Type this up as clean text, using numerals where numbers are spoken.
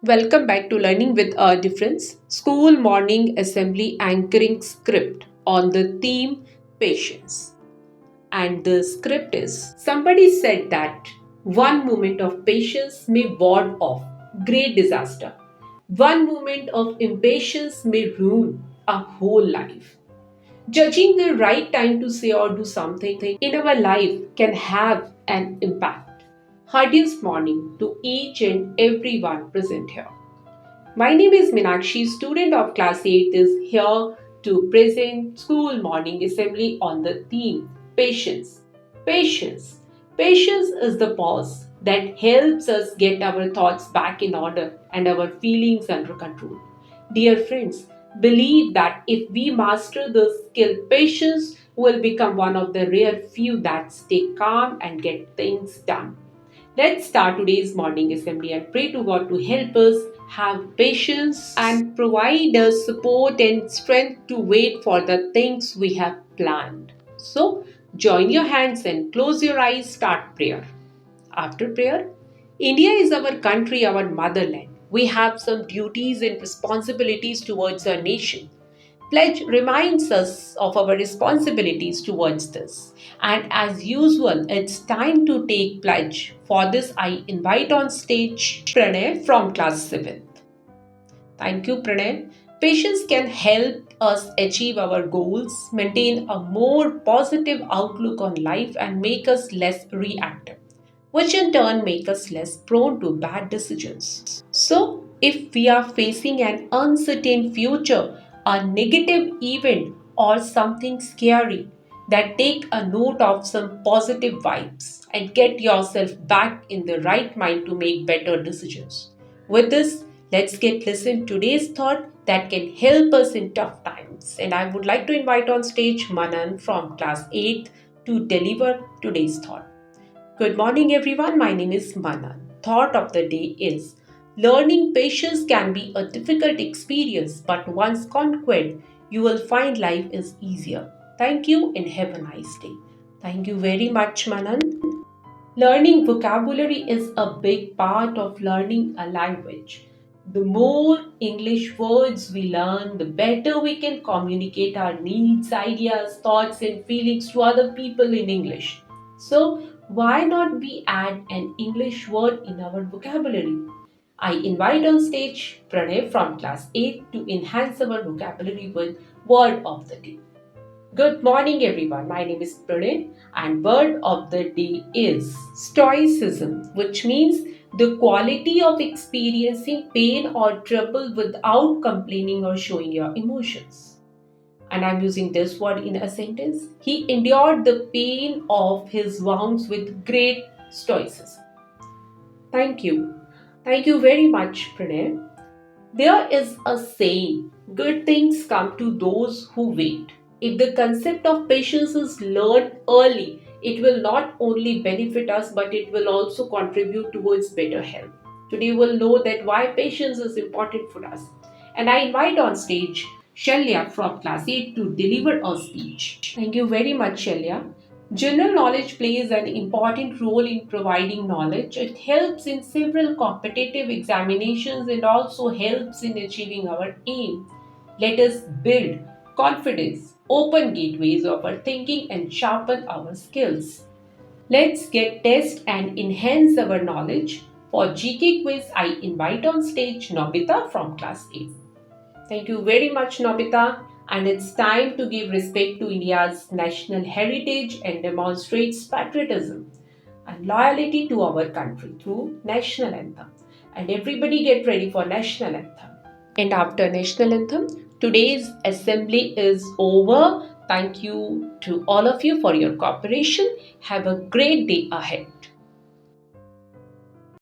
Welcome back to Learning with a Difference School Morning Assembly Anchoring Script on the theme Patience. And the script is somebody said that one moment of patience may ward off great disaster, one moment of impatience may ruin a whole life. Judging the right time to say or do something in our life can have an impact. Heartiest morning to each and everyone present here. My name is Minakshi, student of class 8 is here to present school morning assembly on the theme Patience. Patience. Patience is the pause that helps us get our thoughts back in order and our feelings under control. Dear friends, believe that if we master the skill patience, will become one of the rare few that stay calm and get things done. Let's start today's morning assembly and pray to God to help us have patience and provide us support and strength to wait for the things we have planned. So, join your hands and close your eyes, start prayer. After prayer, India is our country, our motherland. We have some duties and responsibilities towards our nation. Pledge reminds us of our responsibilities towards this. And as usual, it's time to take pledge. For this, I invite on stage Pranay from class 7th. Thank you, Pranay. Patience can help us achieve our goals, maintain a more positive outlook on life, and make us less reactive, which in turn make us less prone to bad decisions. So, if we are facing an uncertain future, a negative event, or something scary, that take a note of some positive vibes and get yourself back in the right mind to make better decisions. With this, let's get listen today's thought that can help us in tough times. And I would like to invite on stage Manan from class 8 to deliver today's thought. Good morning, everyone. My name is Manan. Thought of the day is learning patience can be a difficult experience, but once conquered, you will find life is easier. Thank you and have a nice day. Thank you very much, Manan. Learning vocabulary is a big part of learning a language. The more English words we learn, the better we can communicate our needs, ideas, thoughts, and feelings to other people in English. So, why not we add an English word in our vocabulary? I invite on stage Pranay from class 8 to enhance our vocabulary with word of the day. Good morning, everyone. My name is Pranay, and word of the day is Stoicism, which means the quality of experiencing pain or trouble without complaining or showing your emotions. And I'm using this word in a sentence. He endured the pain of his wounds with great stoicism. Thank you. Thank you very much, Pranay. There is a saying, good things come to those who wait. If the concept of patience is learned early, it will not only benefit us but it will also contribute towards better health. Today we'll know that why patience is important for us. And I invite on stage Shalya from class 8 to deliver a speech. Thank you very much, Shalya. General knowledge plays an important role in providing knowledge. It helps in several competitive examinations and also helps in achieving our aim. Let us build confidence, open gateways of our thinking, and sharpen our skills. Let's get test and enhance our knowledge. For GK quiz, I invite on stage Nobita from class 8. Thank you very much, Nobita. And it's time to give respect to India's national heritage and demonstrates patriotism and loyalty to our country through national anthem. And everybody get ready for national anthem. And after national anthem, today's assembly is over. Thank you to all of you for your cooperation. Have a great day ahead.